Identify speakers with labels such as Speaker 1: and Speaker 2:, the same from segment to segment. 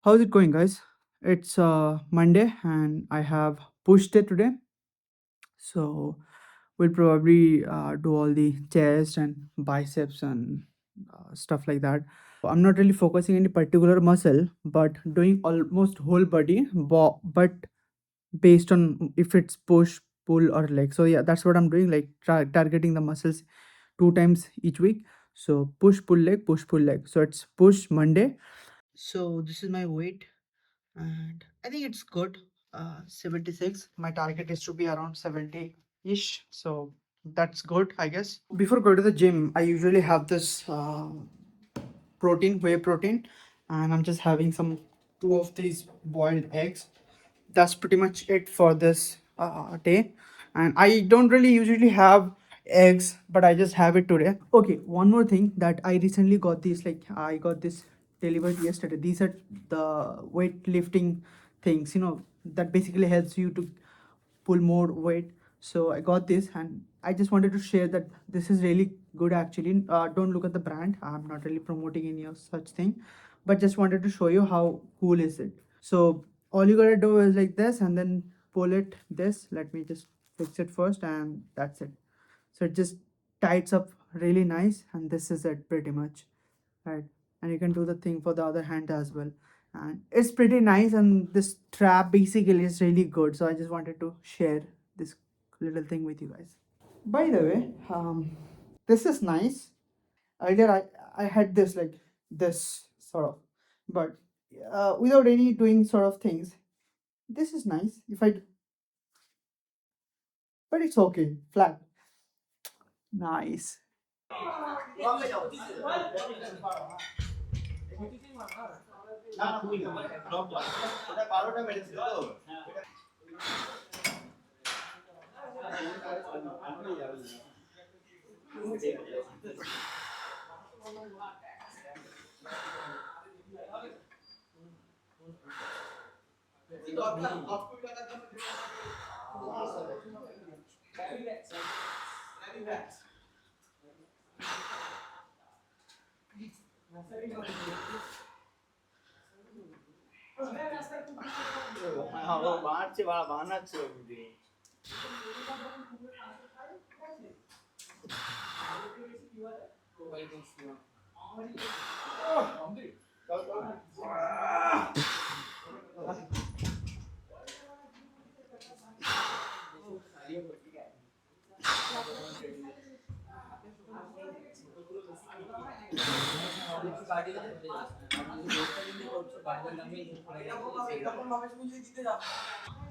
Speaker 1: How's it going, guys? It's Monday and I have pushed it today. So we'll probably do all the chest and biceps and stuff like that. I'm not really focusing any particular muscle, but doing almost whole body, but based on if it's push, pull, or leg. So yeah, that's what I'm doing, like targeting the muscles 2 times each week. So push, pull, leg. So it's push Monday. So this is my weight and I think it's good. 76. My target is to be around 70-ish. So that's good, I guess. Before going to the gym, I usually have this whey protein, and I'm just having some two of these boiled eggs. That's pretty much it for this day. And I don't really usually have eggs, but I just have it today. Okay, one more thing that I recently got this, like I got this delivered yesterday. These are the weightlifting things, that basically helps you to pull more weight. So I got this and I just wanted to share that this is really good actually. Don't look at the brand, I'm not really promoting any of such thing, but just wanted to show you how cool is it. So all you gotta do is like this and then pull it this. Let me just fix it first, and that's it. So it just tights up really nice, and this is it pretty much, right? And you can do the thing for the other hand as well, and it's pretty nice. And this trap basically is really good, so I just wanted to share this little thing with you guys. By the way, this is nice. Earlier I had this, like this sort of, but without any doing sort of things. This is nice if I, but it's okay, flat. Nice.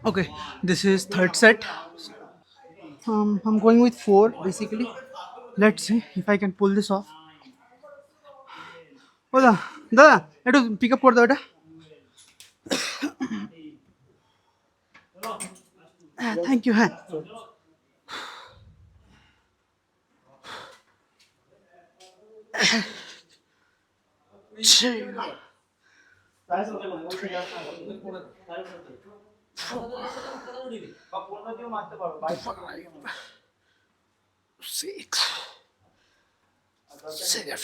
Speaker 1: Okay, this is third set. I'm going with four basically. Let's see if I can pull this off. Hola, দাদা একটু pick up করে দাও এটা। Thank you, হ্যাঁ। Two, 6, 7,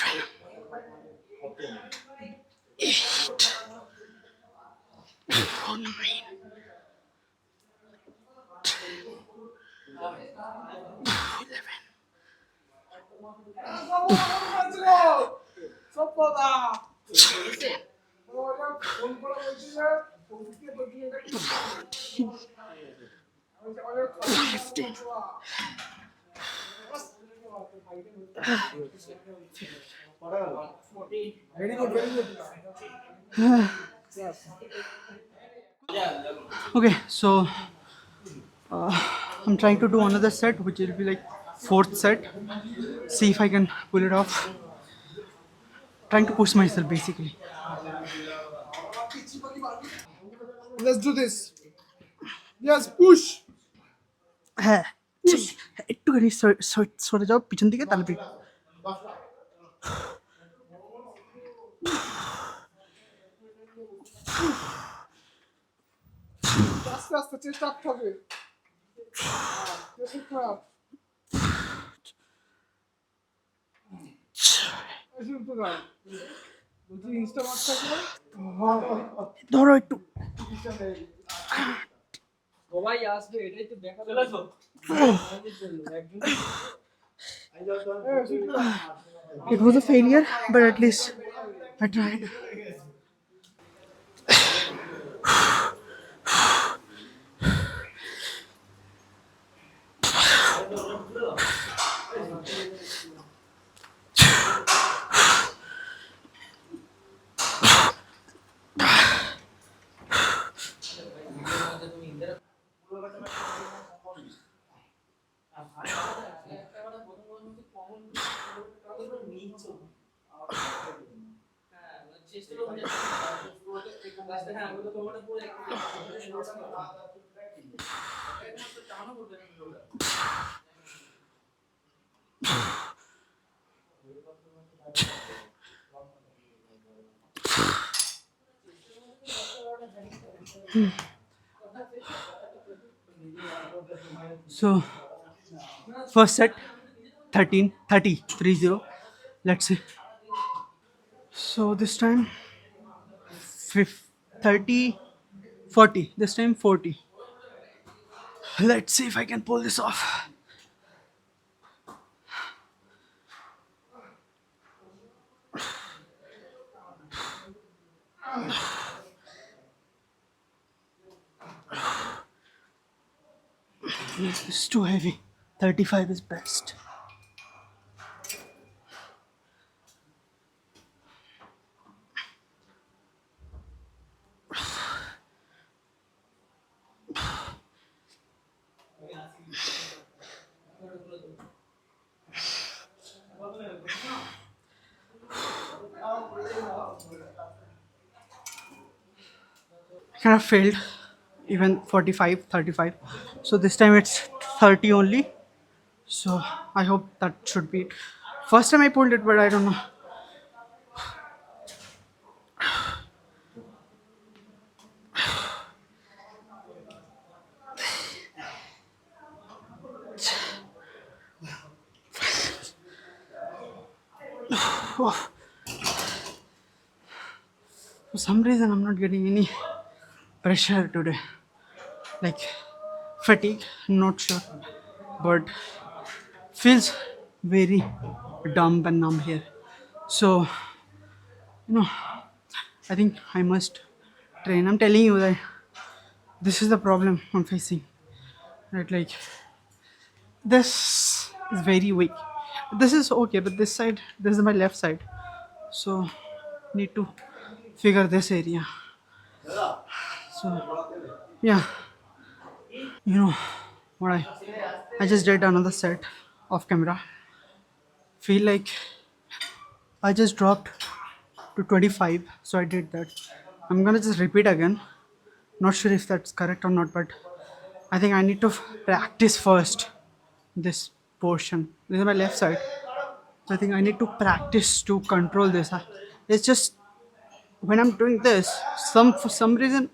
Speaker 1: 8, 9, 11, 13, 14, 15. Okay, so I'm trying to do another set, which will be like fourth set. See if I can pull it off. Trying to push myself basically. Let's do this. Yes, push. হ্যাঁ, একটুখানি সরে যাও পিছন দিকে, তাহলে আস্তে আস্তে চেষ্টা রাখতে হবে। ধরো একটু it was a failure but at least I tried. So first set 13 30 30. Let's see. So this time 30 40. This time 40. Let's see if I can pull this off. It's too heavy. 35 is best. Kind of failed even 45 35. So this time it's 30 only. So I hope that should be it. First time I pulled it, but I don't know. Oh, for some reason I'm not getting any pressure today. Like fatigue, not sure. But feels very dumb and numb here. So, you know, I think I must train. I'm telling you that this is the problem I'm facing. Right, like this is very weak. This is okay, but this is my left side. So need to figure this area. So yeah, you know what I just did another set off camera. Feel like I just dropped to 25, so I did that. I'm gonna just repeat again. Not sure if that's correct or not, but I think I need to practice first this portion. This is my left side. So I think I need to practice to control this. It's just when I'm doing this, for some reason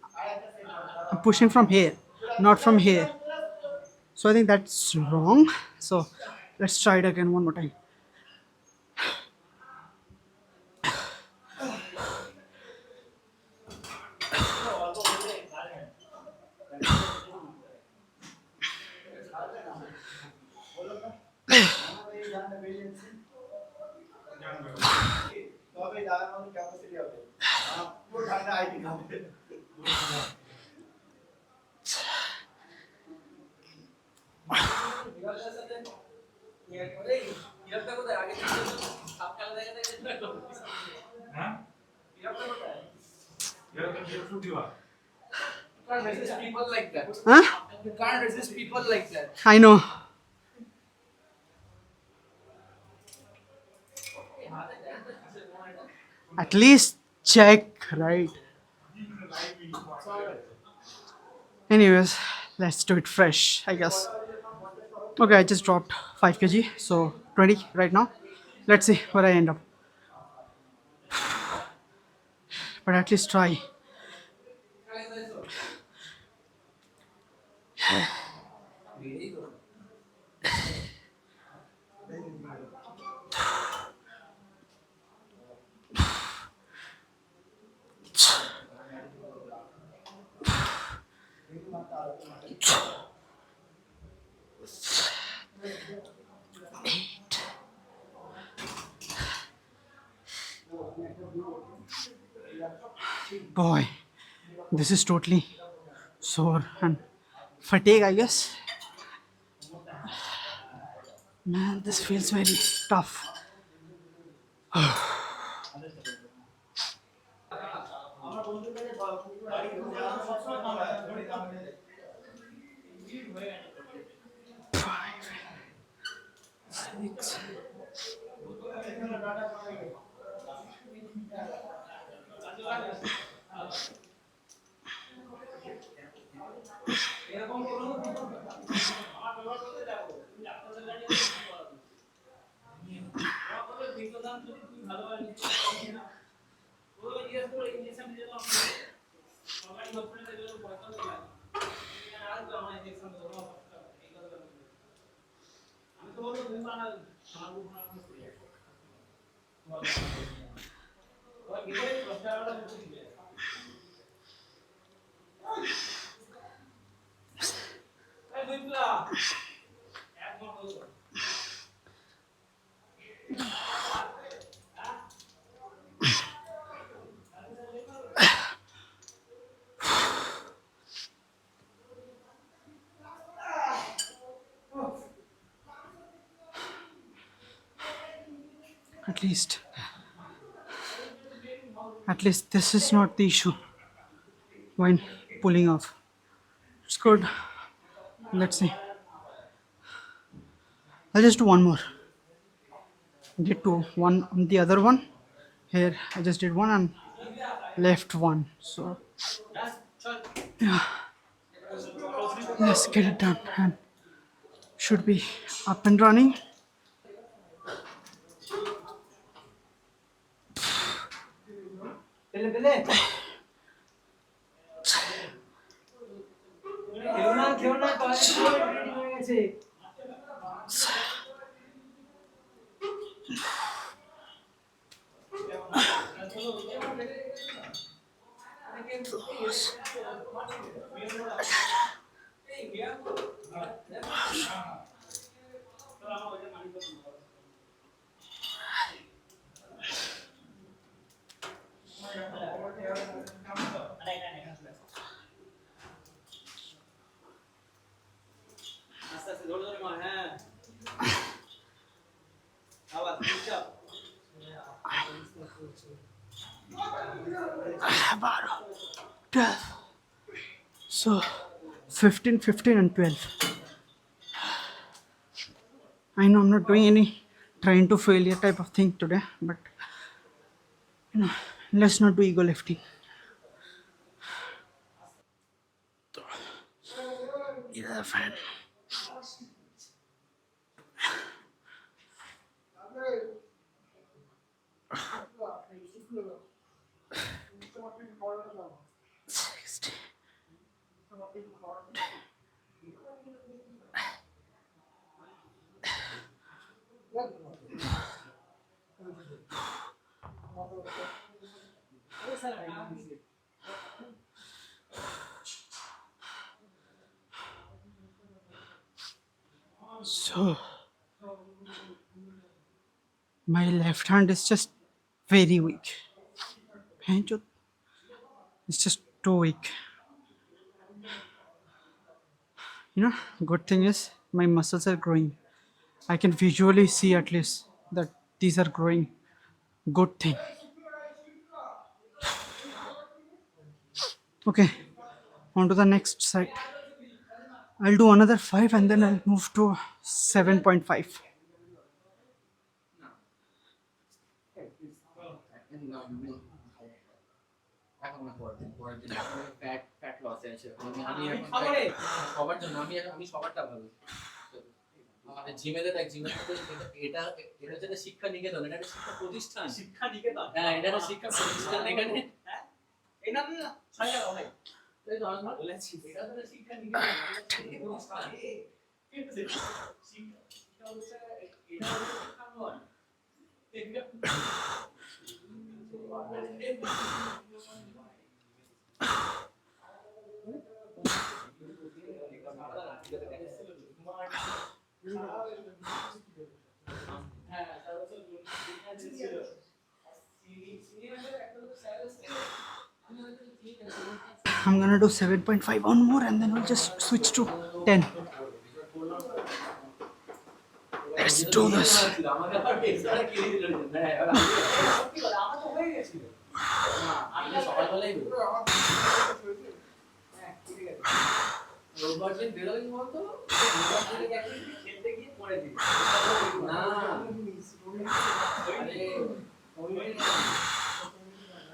Speaker 1: I'm pushing from here, not from here. So I think that's wrong. So let's try it again one more time. Huh? You can't resist people like that. I know. At least check, right? Anyways, let's do it fresh, I guess. Okay, I just dropped 5 kg, so 20 right now. Let's see where I end up. But at least try. Boy, this is totally sore and fatigue, I guess. Man, this feels very tough. Six. At least, at least this is not the issue when pulling off. It's good. Let's see. I'll just do one more. Did two. One on the other one. Here I just did one and left one. So yeah, let's get it done and should be up and running. About 12. So 15, 15 and 12. I know I'm not doing any trying to failure type of thing today, but let's not do ego lifting. Yeah, fan. So my left hand is just very weak. And it's just too weak. Good thing is my muscles are growing. I can visually see at least that these are growing. Good thing. Okay, on to the next side. I'll do another 5 and then I'll move to 7.5.
Speaker 2: এখন না পরের দিন fat fat loss এসে আমি এখন সবার জন্য আমি সবারটা ভালো আমাদের জিমেতে দেখ জিমেতে এটা এটা যেটা শিক্ষা নিকেতন এটা একটা শিক্ষা প্রতিষ্ঠান হ্যাঁ এটা একটা শিক্ষা প্রতিষ্ঠান এখানে হ্যাঁ এই না না ছয় টাকা ভাই তাই তো আমি বলেছি এটা তো শিক্ষা নিকেতন এটা প্রতিষ্ঠান শিক্ষা হচ্ছে এটা কারণ এটা
Speaker 1: I'm gonna do 7.5 on more and then we'll just switch to 10. Let's do this.
Speaker 2: আমাকে আবার এক্সট্রা কিনে দিল না এবার আমি আমার তো হয়ে গেছিল না আমি সকালবেলায় হ্যাঁ ঠিক আছে রোববার দিন বেরোই বলতো রোববার দিন খেলতে গিয়ে পড়ে দিই না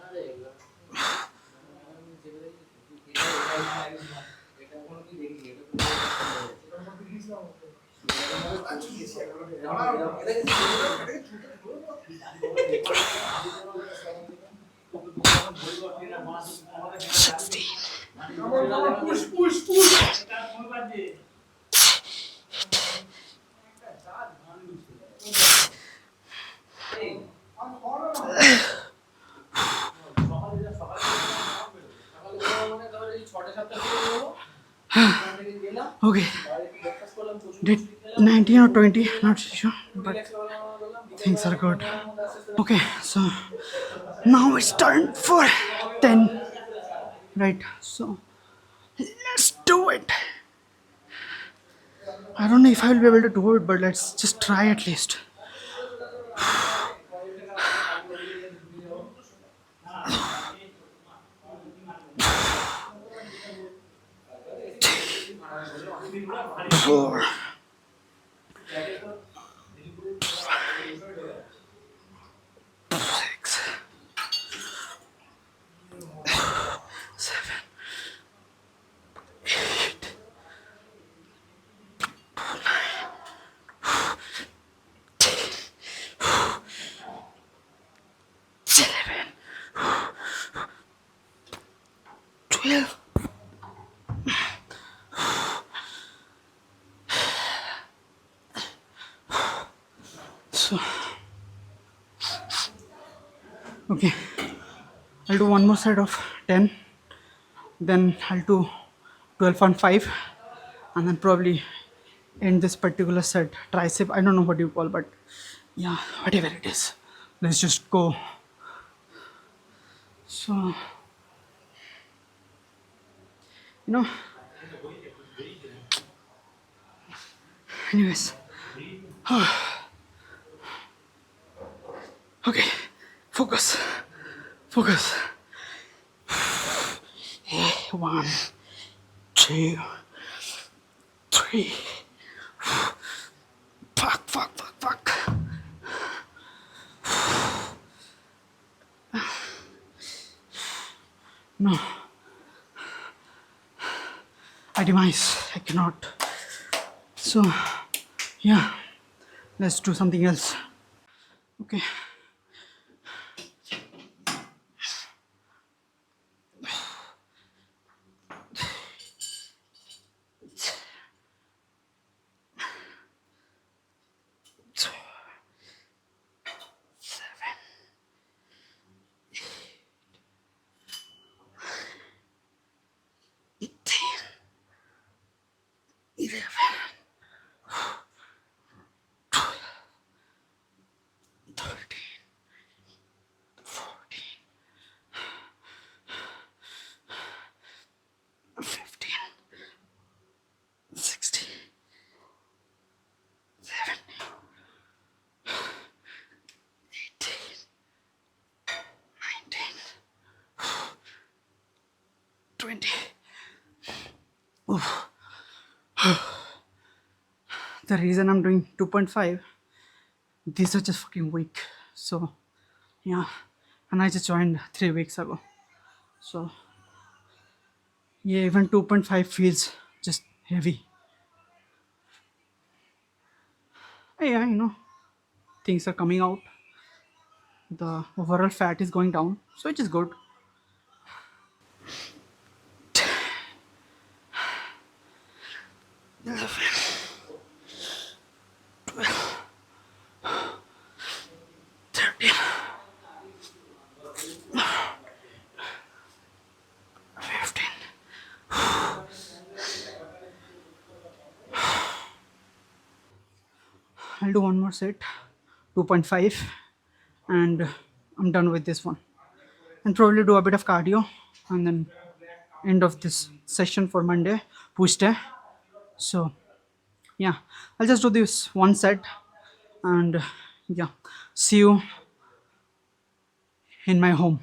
Speaker 2: আরে আরে এটা কোনো কি দেখি
Speaker 1: Okay, did 19 or 20, not sure, but things are good. Okay, so now it's time for 10, right? So let's do it. I don't know if I will be able to do it, but let's just try at least. Four. 6. 7. 8. 11. 12. So, okay, I'll do one more set of 10, then I'll do 12 on 5, and then probably end this particular set tricep. I don't know what you call, but yeah, whatever it is, let's just go. So, anyways, okay, focus. 1, 2, 3. Fuck. No. I demise. I cannot. So, yeah. Let's do something else. Okay. The reason I'm doing 2.5, these are just fucking weak. So, yeah. And I just joined 3 weeks ago. So, yeah, even 2.5 feels just heavy. Yeah, things are coming out. The overall fat is going down, so which is good. 11, 12, 13, 15. I'll do one more set, 2.5, and I'm done with this one. and probably do a bit of cardio, and then end of this session for Monday push day. So yeah, I'll just do this one set, and yeah, see you in my home.